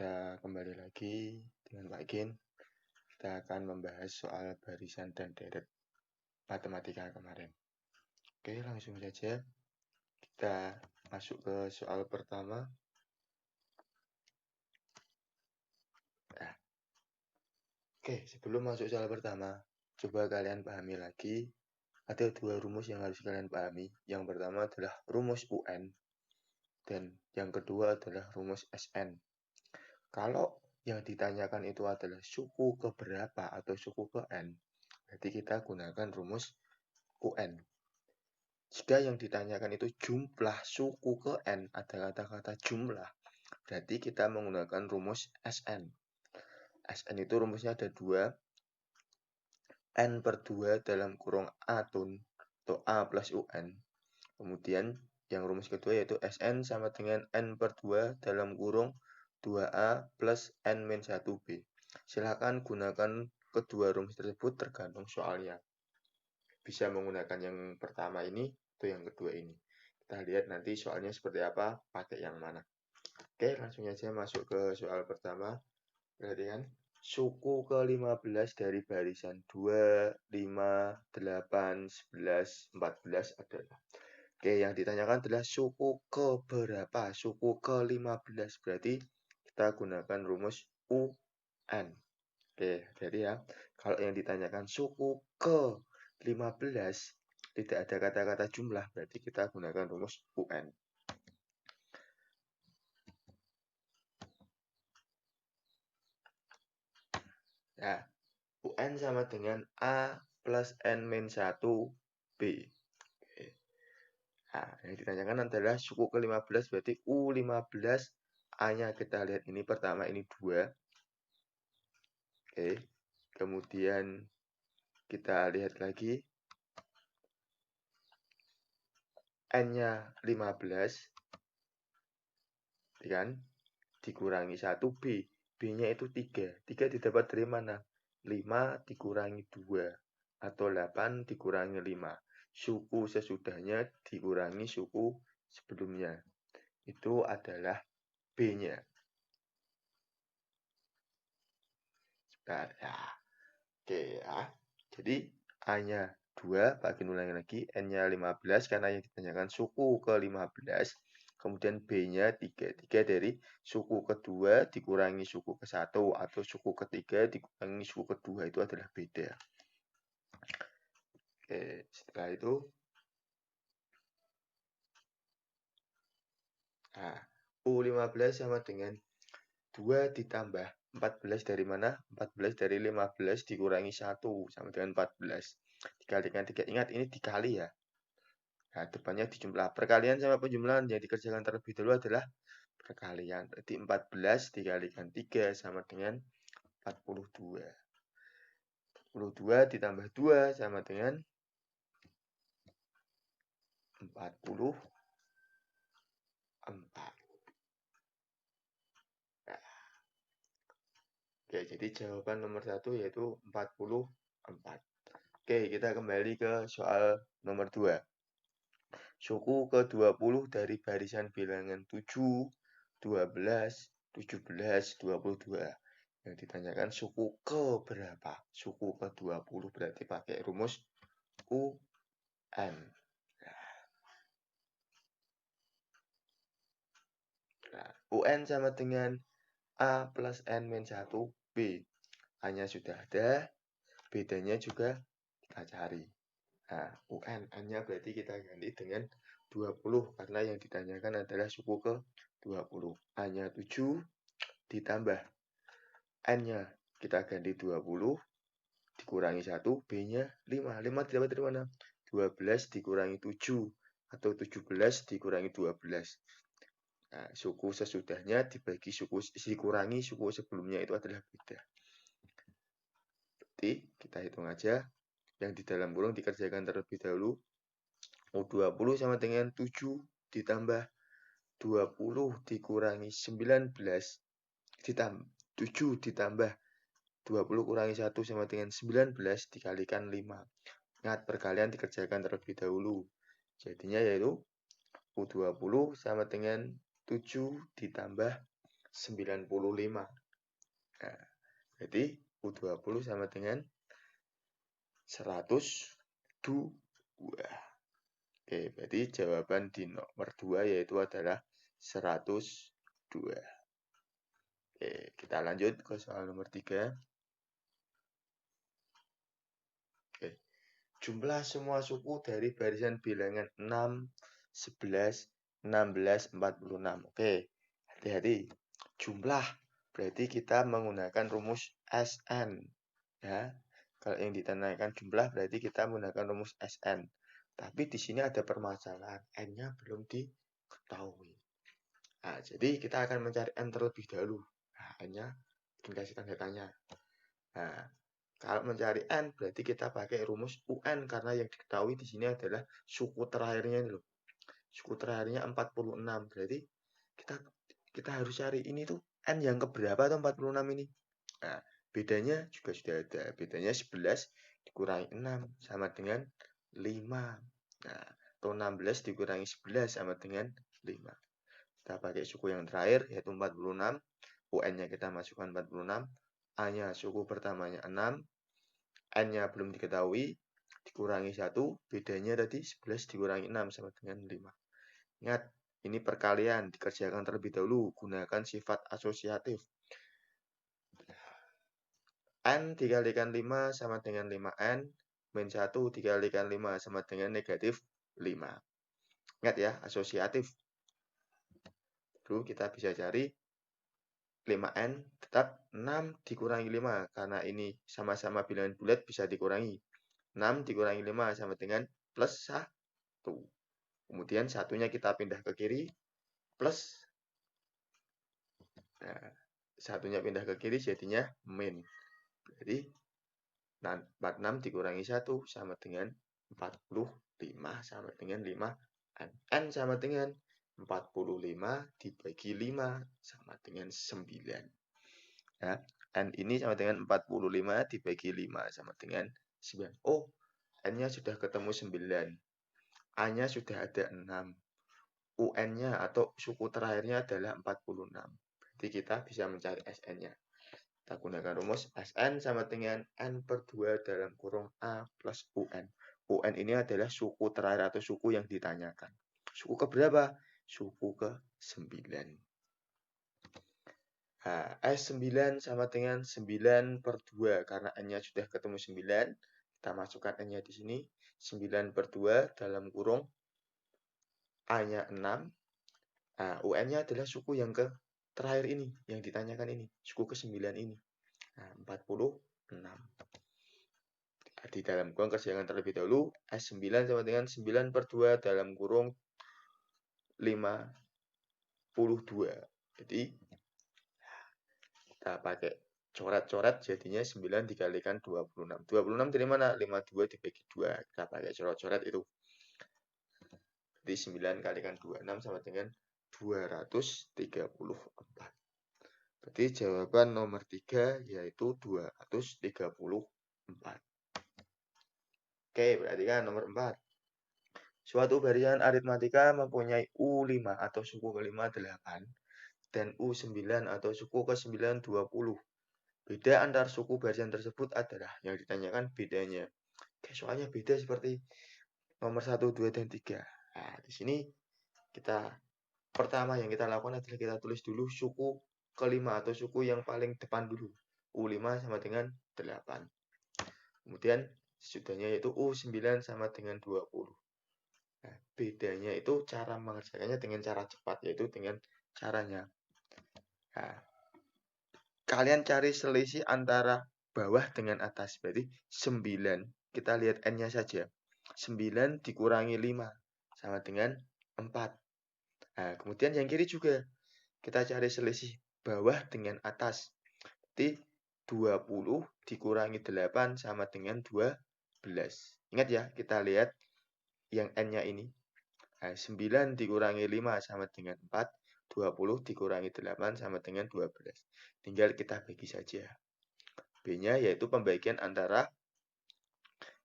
Kita kembali lagi dengan Pak Gin. Kita akan membahas soal barisan dan deret matematika kemarin. Oke, langsung saja kita masuk ke soal pertama. Oke, sebelum masuk soal pertama, coba kalian pahami lagi. Ada dua rumus yang harus kalian pahami. Yang pertama adalah rumus UN dan yang kedua adalah rumus SN. Kalau yang ditanyakan itu adalah suku keberapa atau suku ke N, berarti kita gunakan rumus UN. Jika yang ditanyakan itu jumlah suku ke N, ada kata-kata jumlah, berarti kita menggunakan rumus SN. SN itu rumusnya ada dua, N per 2 dalam kurung A tun, atau A plus UN. Kemudian yang rumus kedua yaitu SN sama dengan N per 2 dalam kurung 2A plus N-1B. Silakan gunakan kedua rumus tersebut tergantung soalnya. Bisa menggunakan yang pertama ini atau yang kedua ini. Kita lihat nanti soalnya seperti apa, pakai yang mana. Oke, langsung aja masuk ke soal pertama. Perhatikan, suku ke-15 dari barisan 2, 5, 8, 11, 14 adalah. Oke, yang ditanyakan adalah suku ke berapa? Suku ke-15. Berarti kita gunakan rumus UN. Oke, jadi ya, kalau yang ditanyakan suku ke-15 tidak ada kata-kata jumlah, berarti kita gunakan rumus UN. Nah, UN sama dengan A plus N-1B. Nah, yang ditanyakan adalah suku ke-15 berarti U15, A-nya kita lihat ini pertama ini 2. Oke. Kemudian kita lihat lagi N-nya 15 kan dikurangi 1B. B-nya itu 3. 3 didapat dari mana? 5 dikurangi 2 atau 8 dikurangi 5. Suku sesudahnya dikurangi suku sebelumnya. Itu adalah B-nya. Ya. Oke ya. Jadi A-nya 2, Pak Gin ulangi lagi, N-nya 15 karena yang ditanyakan suku ke-15. Kemudian B-nya 3. 3 dari suku kedua dikurangi suku ke-1 atau suku ketiga dikurangi suku kedua, itu adalah beda. Oke, setelah itu nah, U15 sama dengan 2 ditambah 14 dari mana? 14 dari 15 dikurangi 1 sama dengan 14. Dikalikan 3. Ingat ini dikali ya. Nah, depannya dijumlah. Perkalian sama penjumlahan yang dikerjakan terlebih dahulu adalah perkalian. Berarti 14 dikalikan 3 sama dengan 42. 42 ditambah 2 sama dengan 44. Oke, jadi jawaban nomor 1 yaitu 44. Oke, kita kembali ke soal nomor 2. Suku ke-20 dari barisan bilangan 7, 12, 17, 22. Yang ditanyakan suku ke berapa? Suku ke-20 berarti pakai rumus UN. Nah, UN sama dengan A plus N-1B. A-nya sudah ada, bedanya juga kita cari. Nah, UN, N-nya berarti kita ganti dengan 20 karena yang ditanyakan adalah suku ke-20. A-nya 7 ditambah N-nya kita ganti 20 dikurangi 1, B-nya 5. 5 didapat dari mana? 12 dikurangi 7 atau 17 dikurangi 12. Nah, suku sesudahnya dikurangi suku sebelumnya itu adalah beda. Berarti kita hitung aja. Yang di dalam kurung dikerjakan terlebih dahulu. U20 sama dengan 7 ditambah 20 dikurangi 19 ditambah 7 ditambah 20 kurangi 1 sama dengan 19 dikalikan 5. Ingat, perkalian dikerjakan terlebih dahulu. Jadinya yaitu U20 sama dengan 7 ditambah 95. Nah, jadi U20 sama dengan 102. Oke, berarti jawaban di nomor 2 yaitu adalah 102. Oke, kita lanjut ke soal nomor 3. Oke. Jumlah semua suku dari barisan bilangan 6, 11, 16, 46. Oke, hati-hati. Jumlah berarti kita menggunakan rumus SN. Ya, kalau yang ditanyakan jumlah berarti kita menggunakan rumus SN. Tapi di sini ada permasalahan, N-nya belum diketahui. Nah, jadi kita akan mencari N terlebih dahulu. Nah, N-nya dikasih tanda tanya. Nah, kalau mencari N berarti kita pakai rumus UN karena yang diketahui di sini adalah suku terakhirnya ini loh. Suku terakhirnya 46. Berarti kita harus cari ini tuh N yang keberapa tuh 46 ini. Nah, bedanya juga sudah ada. Bedanya 11 dikurangi 6 sama dengan 5. Nah, atau 16 dikurangi 11 sama dengan 5. Kita pakai suku yang terakhir yaitu 46. UN-nya kita masukkan 46. A-nya suku pertamanya 6. N-nya belum diketahui. Dikurangi 1. Bedanya tadi 11 dikurangi 6 sama dengan 5. Ingat, ini perkalian dikerjakan terlebih dahulu. Gunakan sifat asosiatif. N dikalikan 5 sama dengan 5N. Min 1 dikalikan 5 sama dengan negatif 5. Ingat ya, asosiatif. Lalu kita bisa cari 5N tetap 6 dikurangi 5. Karena ini sama-sama bilangan bulat bisa dikurangi. 6 dikurangi 5 sama dengan plus 1. Kemudian satunya kita pindah ke kiri. Plus. Nah, satunya pindah ke kiri jadinya min. Jadi 46 dikurangi 1 sama dengan 45 sama dengan 5. N sama dengan 45 dibagi 5 sama dengan 9. Ya, N ini sama dengan 45 dibagi 5 sama dengan 9. Oh, N-nya sudah ketemu 9. A-nya sudah ada 6. UN-nya atau suku terakhirnya adalah 46. Berarti kita bisa mencari SN-nya. Kita gunakan rumus SN sama dengan N per 2 dalam kurung A plus UN. UN ini adalah suku terakhir atau suku yang ditanyakan. Suku ke berapa? Suku ke 9. Nah, S9 sama dengan 9 per 2. Karena N-nya sudah ketemu 9. Kita masukkan N-nya di sini. 9 per 2 dalam kurung A-nya 6. Nah, UN-nya adalah suku yang ke terakhir ini. Yang ditanyakan ini. Suku ke 9 ini. Nah, 46. Di dalam kurung kerjakan terlebih dahulu. S9 sama dengan 9 per 2 dalam kurung 52. Jadi, kita pakai coret-coret jadinya 9 dikalikan 26. 26 dari mana? 52 dibagi 2. Kita pakai coret-coret itu. Jadi 9 kalikan 26 sama dengan 234. Berarti jawaban nomor 3 yaitu 234. Oke, berarti kan nomor 4. Suatu barisan aritmatika mempunyai U5 atau suku ke-5 8 dan U9 atau suku ke-9 20. Beda antar suku barisan tersebut adalah yang ditanyakan bedanya. Oke, soalnya beda seperti nomor 1, 2, dan 3. Nah, di sini kita pertama yang kita lakukan adalah kita tulis dulu suku ke-5 atau suku yang paling depan dulu. U5 sama dengan 8. Kemudian sesudahnya yaitu U9 sama dengan 20. Nah, bedanya itu cara mengerjakannya dengan cara cepat, yaitu dengan caranya. Nah, kalian cari selisih antara bawah dengan atas. Berarti 9. Kita lihat N-nya saja. 9 dikurangi 5 sama dengan 4. Nah, kemudian yang kiri juga. Kita cari selisih bawah dengan atas. Berarti 20 dikurangi 8 sama dengan 12. Ingat ya, kita lihat yang N-nya ini. Nah, 9 dikurangi 5 sama dengan 4. 20 dikurangi 8 sama dengan 12. Tinggal kita bagi saja. B-nya yaitu pembagian antara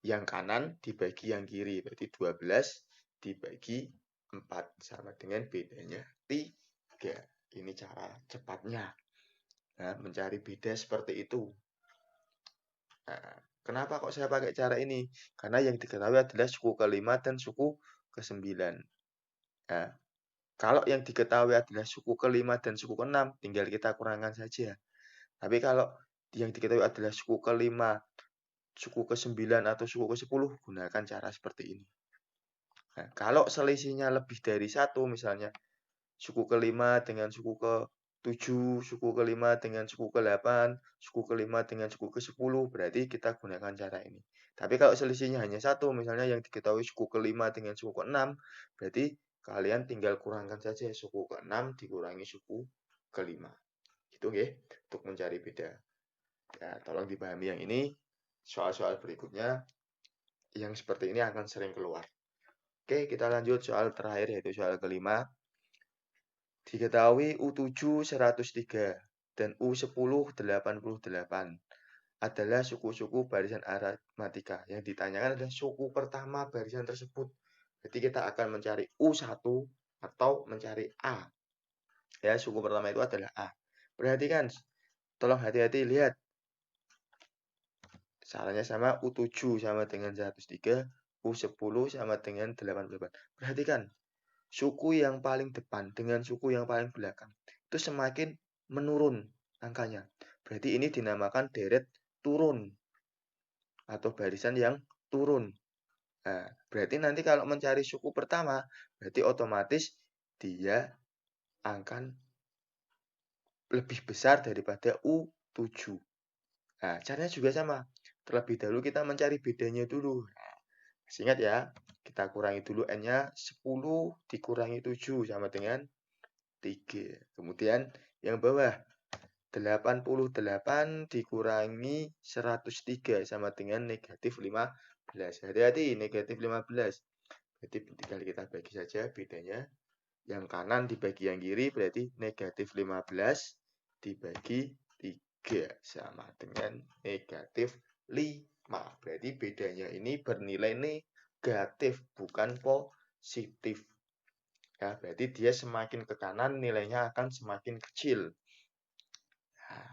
yang kanan dibagi yang kiri. Berarti 12 dibagi 4 sama dengan bedanya 3. Ini cara cepatnya. Nah, mencari beda seperti itu. Nah, kenapa kok saya pakai cara ini? Karena yang diketahui adalah suku ke-5 dan suku ke-9. Nah, kalau yang diketahui adalah suku ke-5 dan suku ke-6, tinggal kita kurangkan saja. Tapi kalau yang diketahui adalah suku ke-5, suku ke-9 atau suku ke-10, gunakan cara seperti ini. Nah, kalau selisihnya lebih dari 1, misalnya suku ke-5 dengan suku ke-7, suku ke-5 dengan suku ke-8, suku ke-5 dengan suku ke-10, berarti kita gunakan cara ini. Tapi kalau selisihnya hanya 1, misalnya yang diketahui suku ke-5 dengan suku ke-6, berarti kalian tinggal kurangkan saja suku ke-6 dikurangi suku ke-5. Gitu nggih, untuk mencari beda. Ya, tolong dipahami yang ini. Soal-soal berikutnya yang seperti ini akan sering keluar. Oke, kita lanjut soal terakhir yaitu soal kelima. Diketahui U7 103 dan U10 88 adalah suku-suku barisan aritmatika. Yang ditanyakan adalah suku pertama barisan tersebut. Jadi kita akan mencari U1 atau mencari A. Ya, suku pertama itu adalah A. Perhatikan, tolong hati-hati lihat. Caranya sama, U7 sama dengan 103, U10 sama dengan 88. Perhatikan, suku yang paling depan dengan suku yang paling belakang itu semakin menurun angkanya. Berarti ini dinamakan deret turun atau barisan yang turun. Nah, berarti nanti kalau mencari suku pertama, berarti otomatis dia akan lebih besar daripada U7. Nah, caranya juga sama. Terlebih dahulu kita mencari bedanya dulu. Nah, ingat ya, kita kurangi dulu N-nya 10 dikurangi 7 sama dengan 3. Kemudian yang bawah 88 dikurangi 103 sama dengan negatif 15. Hati-hati, negatif 15. Jadi tinggal kita bagi saja bedanya. Yang kanan dibagi yang kiri berarti negatif 15 dibagi 3 sama dengan negatif 5. Berarti bedanya ini bernilai negatif, bukan positif. Ya, berarti dia semakin ke kanan nilainya akan semakin kecil. Nah,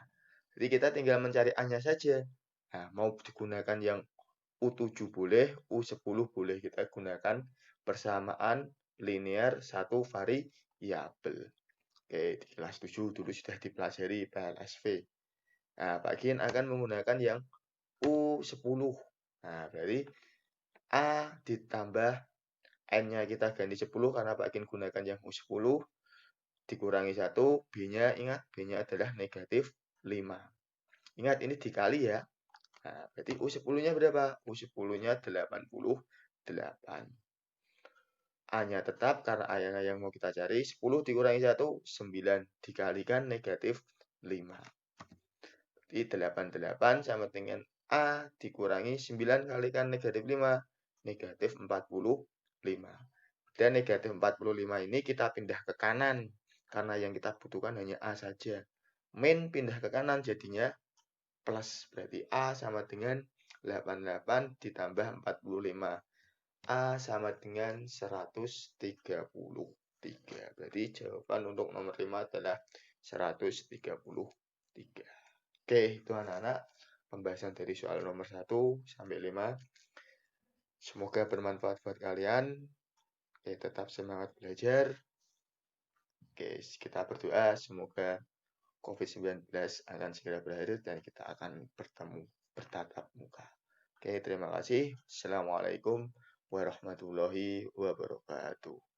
jadi kita tinggal mencari A-nya saja. Nah, mau digunakan yang U7 boleh, U10 boleh. Kita gunakan persamaan linear satu variabel. Oke, di kelas 7 dulu sudah dipelajari PLSV. Nah, Pak Gin akan menggunakan yang U10. Nah, berarti A ditambah N-nya kita ganti 10 karena Pak Gin gunakan yang U10. Dikurangi 1, B-nya ingat, B-nya adalah negatif 5. Ingat, ini dikali ya. Nah, berarti U10-nya berapa? U10-nya 88. A-nya tetap, karena A-nya yang mau kita cari. 10 dikurangi 1, 9. Dikalikan negatif 5. Jadi 88 sama dengan A dikurangi 9 kalikan negatif 5. Negatif 45. Dan negatif 45 ini kita pindah ke kanan. Karena yang kita butuhkan hanya A saja. Min pindah ke kanan jadinya plus. Berarti A sama dengan 88 ditambah 45. A sama dengan 133. Berarti jawaban untuk nomor 5 adalah 133. Oke, itu anak-anak pembahasan dari soal nomor 1 sampai 5. Semoga bermanfaat buat kalian. Oke, tetap semangat belajar. Oke, kita berdoa semoga COVID-19 akan segera berakhir dan kita akan bertemu bertatap muka. Oke, terima kasih. Assalamualaikum warahmatullahi wabarakatuh.